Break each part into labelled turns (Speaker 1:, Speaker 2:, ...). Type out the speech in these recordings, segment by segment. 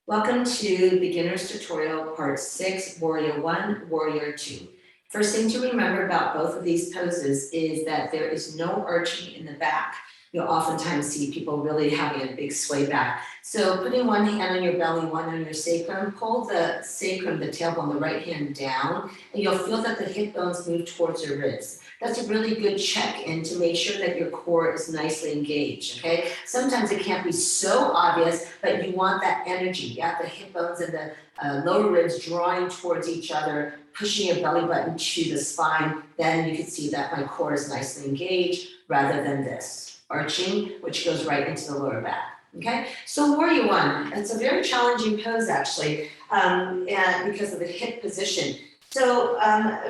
Speaker 1: Welcome to Beginner's Tutorial Part 6, Warrior 1, Warrior 2. First thing to remember about both of these poses is that there is no arching in the back. You'll oftentimes see people really having a big sway back. So putting one hand on your belly, one on your sacrum, pull the sacrum, the tailbone, the right hand down, and you'll feel that the hip bones move towards your ribs. That's a really good check-in to make sure that your core is nicely engaged, okay? Sometimes it can't be so obvious, but you want that energy. You have the hip bones and the lower ribs drawing towards each other, pushing your belly button to the spine. Then you can see that my core is nicely engaged rather than this arching, which goes right into the lower back. Okay, so Warrior 1, it's a very challenging pose actually, and because of the hip position. So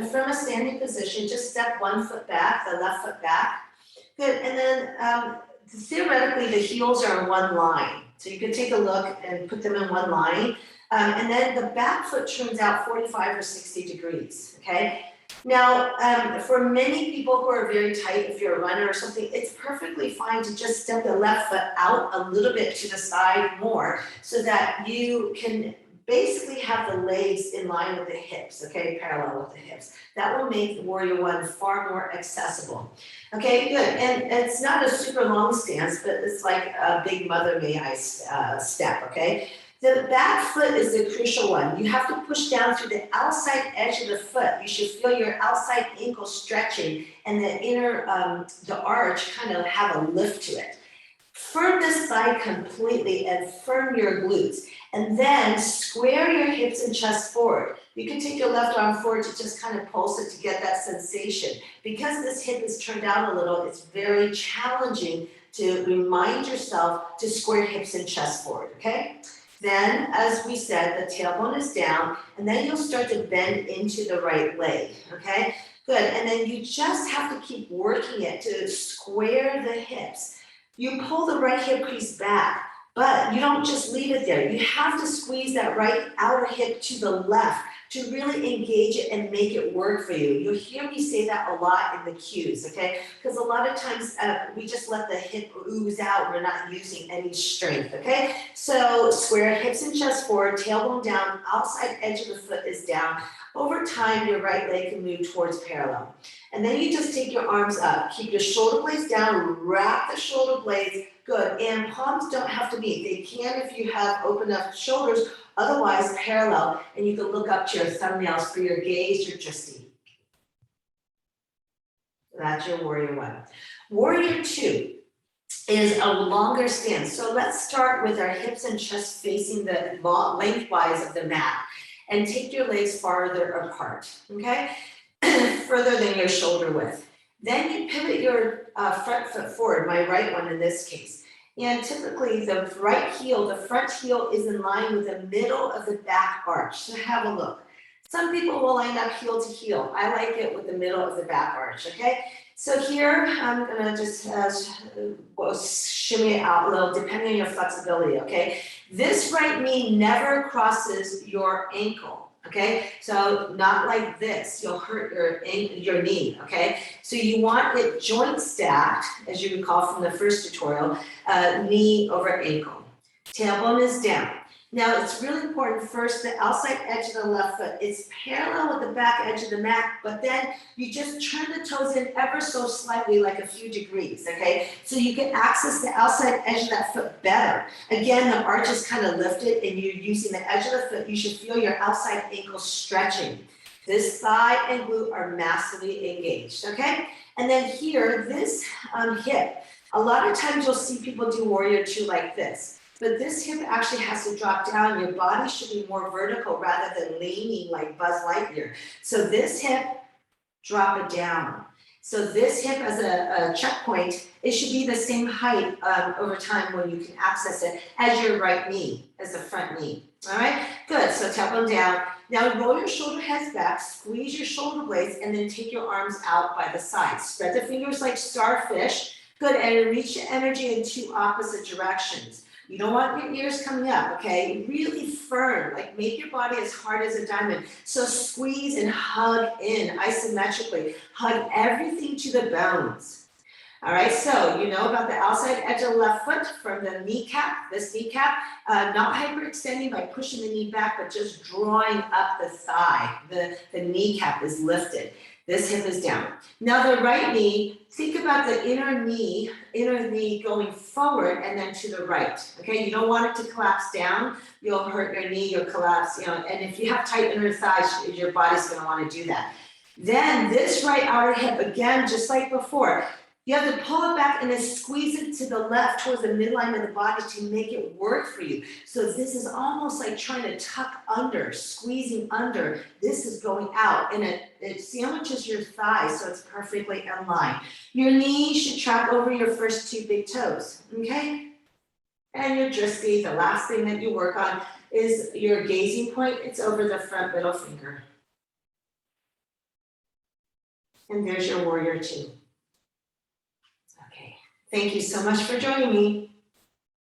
Speaker 1: from a standing position, just step 1 foot back, the left foot back. Good, and then theoretically the heels are in one line. So you could take a look and put them in one line. And then the back foot turns out 45 or 60 degrees, okay? Now, for many people who are very tight, if you're a runner or something, it's perfectly fine to just step the left foot out a little bit to the side more so that you can basically have the legs in line with the hips, okay, parallel with the hips. That will make Warrior 1 far more accessible. Okay, good, and it's not a super long stance, but it's like a big mother may I step, okay? The back foot is the crucial one. You have to push down through the outside edge of the foot. You should feel your outside ankle stretching and the inner, the arch kind of have a lift to it. Firm this side completely and firm your glutes. And then square your hips and chest forward. You can take your left arm forward to just kind of pulse it to get that sensation. Because this hip is turned out a little, it's very challenging to remind yourself to square hips and chest forward, okay? Then, as we said, the tailbone is down, and then you'll start to bend into the right leg, okay? Good, and then you just have to keep working it to square the hips. You pull the right hip crease back, but you don't just leave it there. You have to squeeze that right outer hip to the left to really engage it and make it work for you. You'll hear me say that a lot in the cues, okay? Because a lot of times we just let the hip ooze out. We're not using any strength, okay? So square hips and chest forward, tailbone down, outside edge of the foot is down. Over time, your right leg can move towards parallel. And then you just take your arms up, keep your shoulder blades down, wrap the shoulder blades, good. And palms don't have to meet. They can if you have open up shoulders, otherwise parallel, and you can look up to your thumbnails for your gaze, your drishti. That's your Warrior 1. Warrior 2 is a longer stance. So let's start with our hips and chest facing the lengthwise of the mat and take your legs farther apart, okay? Further than your shoulder width. Then you pivot your front foot forward, my right one in this case. And typically the right heel, the front heel is in line with the middle of the back arch. So have a look. Some people will line up heel to heel. I like it with the middle of the back arch, okay? So here, I'm gonna just shimmy it out a little, depending on your flexibility, okay? This right knee never crosses your ankle, okay? So not like this, you'll hurt your knee, okay? So you want it joint stacked, as you recall from the first tutorial, knee over ankle. Tailbone is down. Now it's really important first, the outside edge of the left foot is parallel with the back edge of the mat, but then you just turn the toes in ever so slightly, like a few degrees, okay? So you can access the outside edge of that foot better. Again, the arch is kind of lifted and you're using the edge of the foot, you should feel your outside ankle stretching. This thigh and glute are massively engaged, okay? And then here, this hip, a lot of times you'll see people do Warrior 2 like this. But this hip actually has to drop down. Your body should be more vertical rather than leaning like Buzz Lightyear. So this hip, drop it down. So this hip as a checkpoint, it should be the same height over time when you can access it as your right knee, as the front knee. All right, good. So tailbone down. Now roll your shoulder heads back, squeeze your shoulder blades, and then take your arms out by the sides. Spread the fingers like starfish. Good, and reach the energy in 2 opposite directions. You don't want your ears coming up, okay? Really firm, like make your body as hard as a diamond. So squeeze and hug in isometrically. Hug everything to the bones. All right, so you know about the outside edge of the left foot from the kneecap, this kneecap, not hyperextending by pushing the knee back, but just drawing up the thigh. The kneecap is lifted. This hip is down. Now the right knee, think about the inner knee going forward and then to the right. Okay, you don't want it to collapse down. You'll hurt your knee, you'll collapse, you know, and if you have tight inner thighs, your body's gonna wanna do that. Then this right outer hip, again, just like before, you have to pull it back and then squeeze it to the left towards the midline of the body to make it work for you. So this is almost like trying to tuck under, squeezing under. This is going out and it sandwiches your thighs so it's perfectly in line. Your knee should track over your first two big toes, okay? And your dristy, the last thing that you work on is your gazing point. It's over the front middle finger. And there's your warrior two. Okay, thank you so much for joining me.